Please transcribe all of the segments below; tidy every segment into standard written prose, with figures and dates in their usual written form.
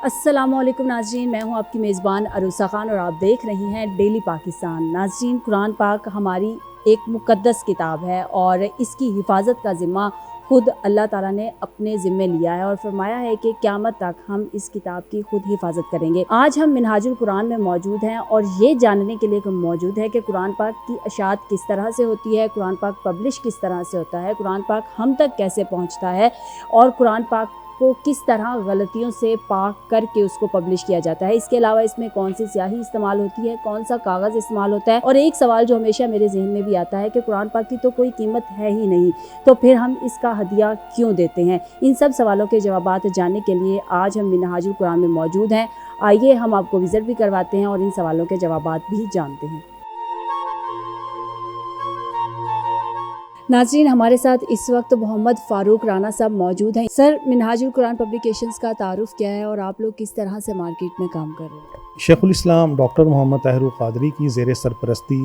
अस्सलामुअलैकुम नाज़रीन, मैं हूं आपकी मेज़बान अरूसा खान और आप देख रही हैं डेली पाकिस्तान। नाज़रीन, कुरान पाक हमारी एक मुक़द्दस किताब है और इसकी हिफाजत का ज़िम्मा खुद अल्लाह ताला ने अपने ज़िम्मे लिया है और फरमाया है कि क़यामत तक हम इस किताब की खुद हिफाजत करेंगे। आज हम मिनहाजुल कुरान में मौजूद हैं और ये जानने के लिए मौजूद है कि कुरान पाक की अशात किस तरह से होती है, कुरान पाक पब्लिश किस तरह से होता है, कुरान पाक हम तक कैसे पहुँचता है और कुरान पाक को किस तरह गलतियों से पाक करके उसको पब्लिश किया जाता है। इसके अलावा इसमें कौन सी स्याही इस्तेमाल होती है, कौन सा कागज़ इस्तेमाल होता है। और एक सवाल जो हमेशा मेरे जहन में भी आता है कि कुरान पाक की तो कोई कीमत है ही नहीं, तो फिर हम इसका हदिया क्यों देते हैं। इन सब सवालों के जवाबात जानने के लिए आज हम मिनहाजुल कुरान में मौजूद हैं। आइए हम आपको विज़िट भी करवाते हैं और इन सवालों के जवाबात भी जानते हैं। नाज़रीन, हमारे साथ इस वक्त मोहम्मद फ़ारूक राना साहब मौजूद हैं। सर, मिनहाजुल कुरान पब्लिकेशंस का तारुफ क्या है और आप लोग किस तरह से मार्केट में काम कर रहे हैं? शेखुल इस्लाम डॉक्टर मोहम्मद ताहिरुल क़ादरी की ज़ेर सरपरस्ती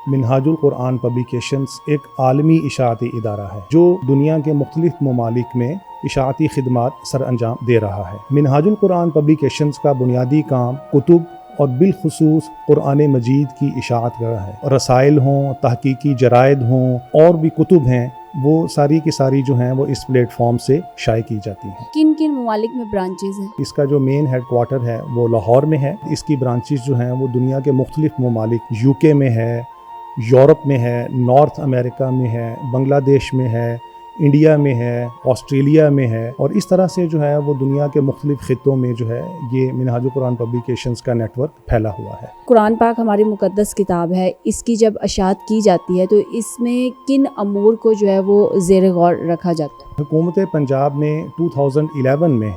मिनहाजुल कुरान पब्लिकेशंस एक आलमी इशाअती इदारा है जो दुनिया के मुख्तलिफ ममालिक में इशाअती खिदमात सर अंजाम दे रहा है। मिनहाजुल कुरान पब्लिकेशंस का बुनियादी काम कुतुब और बिलखुसूस कुरान मजीद की इशाअत का है। रसाइल हों, तहकीकी जराइद हों और भी कुतुब हैं, वो सारी की सारी जो हैं वो इस प्लेटफॉर्म से शाये की जाती हैं। किन किन ममालिक में ब्रांचेज हैं? इसका जो मेन हेड क्वार्टर है वो लाहौर में है। इसकी ब्रांचेज जो हैं वो दुनिया के मुख्तलिफ ममालिक, यूके में है, यूरोप में है, नॉर्थ अमेरिका में है, बांग्लादेश में है, इंडिया में है, ऑस्ट्रेलिया में है और इस तरह से जो है वो दुनिया के मुख्तलिफ खित्तों में जो है ये मिनहाजुल कुरान पब्लिकेशंस का नेटवर्क फैला हुआ है। कुरान पाक हमारी मुक़द्दस किताब है, इसकी जब अशात की जाती है तो इसमें किन अमूर को जो है वो ज़ेर गौर रखा जाता है? हुकूमत पंजाब ने 2011 में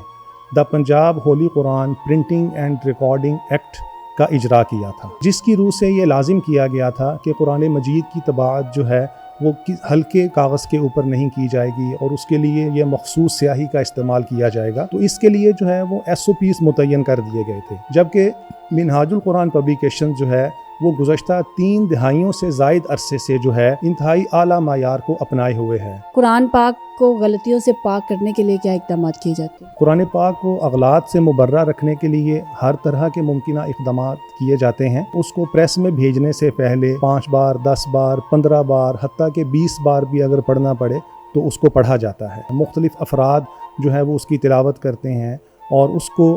the Punjab Holi Quran printing and recording act का इजरा किया था, जिसकी रूह से ये लाजिम किया गया था कि कुरान मजीद की तबाअत जो है वो हल्के कागज़ के ऊपर नहीं की जाएगी और उसके लिए ये मखसूस स्याही का इस्तेमाल किया जाएगा। तो इसके लिए जो है वो SOPs मुतय्यन कर दिए गए थे, जबकि मिनहाजुल कुरान पब्लिकेशन जो है वो गुज़श्ता 3 दहाइयों से ज़ायद अरसे से जो है इंतहाई आला मायार को अपनाए हुए है। कुरान पाक को गलतियों से पाक करने के लिए क्या इक़दाम किए जाते हैं? कुरान पाक को अगलात से मुबर्रा रखने के लिए हर तरह के मुमकिना इक़दामात किए जाते हैं। उसको प्रेस में भेजने से पहले 5 बार, 10 बार, 15 बार, हत्ता के 20 बार भी अगर पढ़ना पड़े तो उसको पढ़ा जाता है। मुख्तलिफ अफराद जो है वो उसकी तिलावत करते हैं और उसको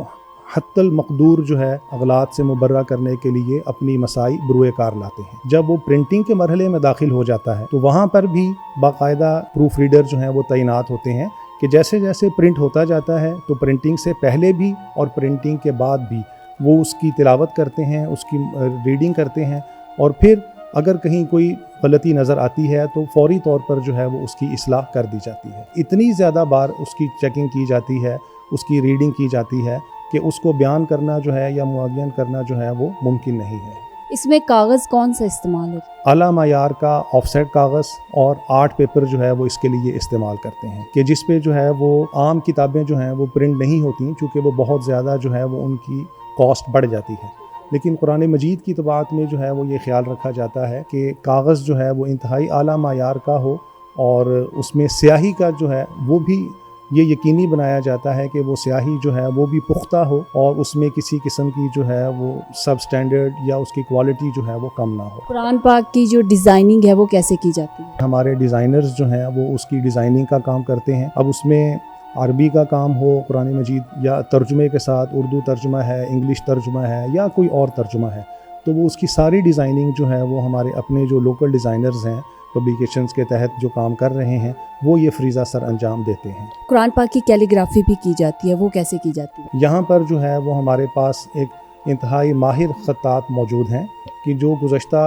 हत्तल मकदूर जो है अगलात से मुबर्रा करने के लिए अपनी मसाई बरूए कार लाते हैं। जब वो प्रिंटिंग के मरहले में दाखिल हो जाता है तो वहाँ पर भी बाकायदा प्रूफ रीडर जो हैं वो तैनात होते हैं कि जैसे जैसे प्रिंट होता जाता है तो प्रिंटिंग से पहले भी और प्रिंटिंग के बाद भी वो उसकी तिलावत करते हैं, उसकी रीडिंग करते हैं और फिर अगर कहीं कोई गलती नज़र आती है तो फौरी तौर पर जो है वो उसकी इस्लाह कर दी जाती है। इतनी ज़्यादा बार उसकी चेकिंग की जाती है, उसकी रीडिंग की जाती है कि उसको बयान करना जो है या मुअय्यन करना जो है वो मुमकिन नहीं है। इसमें कागज़ कौन सा इस्तेमाल होता है? आला मायार का ऑफसेट कागज़ और आर्ट पेपर जो है वो इसके लिए इस्तेमाल करते हैं कि जिस पे जो है वो आम किताबें जो हैं वो प्रिंट नहीं होती चूँकि वो बहुत ज़्यादा जो है वो उनकी कॉस्ट बढ़ जाती है। लेकिन कुरान मजीद की तबाअत में जो है वो ये ख्याल रखा जाता है कि कागज़ जो है वो इंतहाई आला मायार का हो और उसमें स्याही का जो है वो भी ये यकीनी बनाया जाता है कि वो स्याही जो है वो भी पुख्ता हो और उसमें किसी किस्म की जो है वो सब स्टैंडर्ड या उसकी क्वालिटी जो है वो कम ना हो। कुरान पाक की जो डिज़ाइनिंग है वो कैसे की जाती है? हमारे डिज़ाइनर्स जो हैं वो उसकी डिज़ाइनिंग का काम करते हैं। अब उसमें अरबी का काम हो कुरान मजीद या तर्जुमे के साथ उर्दू तर्जुमा है, इंग्लिश तर्जुमा है या कोई और तर्जुमा है, तो वो उसकी सारी डिज़ाइनिंग जो है वो हमारे अपने जो लोकल डिज़ाइनर्स हैं पब्लिकेशंस के तहत जो काम कर रहे हैं वो ये फ्रीज़ा सर अंजाम देते हैं। कुरान पाक की कैलीग्राफी भी की जाती है, वो कैसे की जाती है? यहाँ पर जो है वो हमारे पास एक इंतहाई माहिर खत्तात मौजूद हैं कि जो गुज़श्ता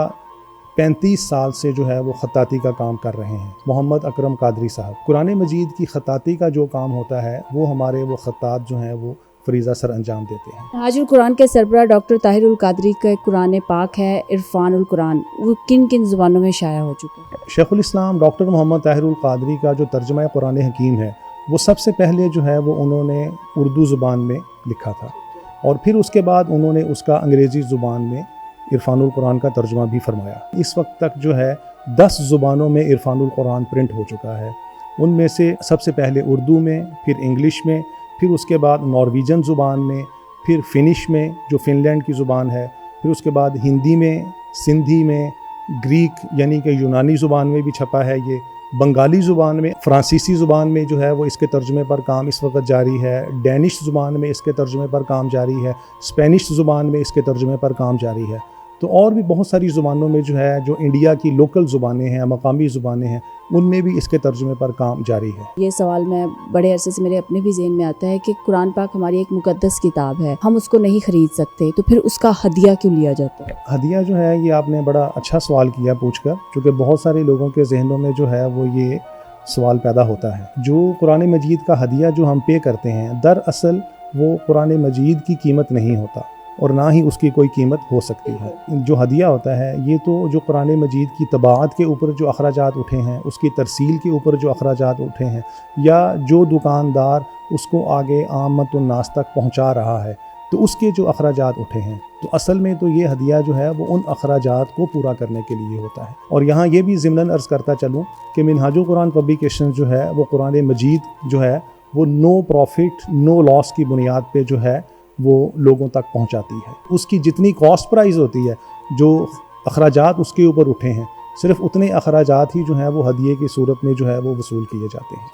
35 साल से जो है वो खत्ताती का काम कर रहे हैं। मोहम्मद अकरम कादरी साहब, कुरान मजीद की खत्ताती का जो काम होता है वो हमारे वो खत्तात जो हैं वो फरीज़ा सर अंजाम देते हैं। मिनहाजुल कुरान के सरबराह डॉक्टर ताहिरुल क़ादरी का कुरान पाक है इरफानुल कुरान, वो किन किन ज़ुबानों में शाया हो चुका है? शेखुल इस्लाम डॉक्टर मोहम्मद ताहिरुल क़ादरी का जो तर्जुमा कुरान हकीम है वो सबसे पहले जो है वो उन्होंने उर्दू ज़ुबान में लिखा था और फिर उसके बाद उन्होंने उसका अंग्रेज़ी ज़ुबान में इरफानुल कुरान का तर्जुमा भी फरमाया। इस वक्त तक जो है 10 ज़ुबानों में इरफानुल कुरान प्रिंट हो चुका है। उनमें से सबसे पहले उर्दू में, फिर इंग्लिश में, फिर उसके बाद नॉर्वेजियन ज़ुबान में, फिर फिनिश में जो फिनलैंड की ज़ुबान है, फिर उसके बाद हिंदी में, सिंधी में, ग्रीक यानी कि यूनानी ज़ुबान में भी छपा है ये, बंगाली ज़ुबान में, फ़्रांसीसी ज़ुबान में जो है वो इसके तर्जुमे पर काम इस वक्त जारी है, डैनिश ज़ुबान में इसके तर्जुमे पर काम जारी है, स्पेनिश ज़ुबान में इसके तर्जुमे पर काम जारी है। तो और भी बहुत सारी ज़ुबानों में जो है, जो इंडिया की लोकल ज़ुबानें हैं, मकामी ज़ुबानें हैं, उनमें भी इसके तर्जुमे पर काम जारी है। ये सवाल मैं बड़े अरसे से मेरे अपने भी ज़हन में आता है कि कुरान पाक हमारी एक मुकद्दस किताब है, हम उसको नहीं ख़रीद सकते, तो फिर उसका हदिया क्यों लिया जाता है? हदिया जो है, ये आपने बड़ा अच्छा सवाल किया पूछकर, क्योंकि बहुत सारे लोगों के जहनों में जो है वो ये सवाल पैदा होता है। जो कुरान मजीद का हदिया जो हम पे करते हैं, दरअसल वो कुरान मजीद की कीमत नहीं होता और ना ही उसकी कोई कीमत हो सकती है। जो हदिया होता है, ये तो जो कुरान मजीद की तबाअत के ऊपर जो अखराजात उठे हैं, उसकी तरसील के ऊपर जो अखराजात उठे हैं, या जो दुकानदार उसको आगे आमत उन्नास तक पहुँचा रहा है, तो उसके जो अखराजात उठे हैं, तो असल में तो ये हदिया जो है वो उन अखराजात को पूरा करने के लिए होता है। और यहाँ ये भी ज़िम्नन अर्ज़ करता चलूँ कि मिनहाजुल कुरान पब्लिकेशन जो है वो कुरान मजीद जो है वो नो प्रॉफिट नो लॉस की बुनियाद पे जो है वो लोगों तक पहुंचाती है। उसकी जितनी कॉस्ट प्राइस होती है, जो अखराजात उसके ऊपर उठे हैं, सिर्फ उतने अखराजात ही जो हैं वो हदिये की सूरत में जो है वो वसूल किए जाते हैं।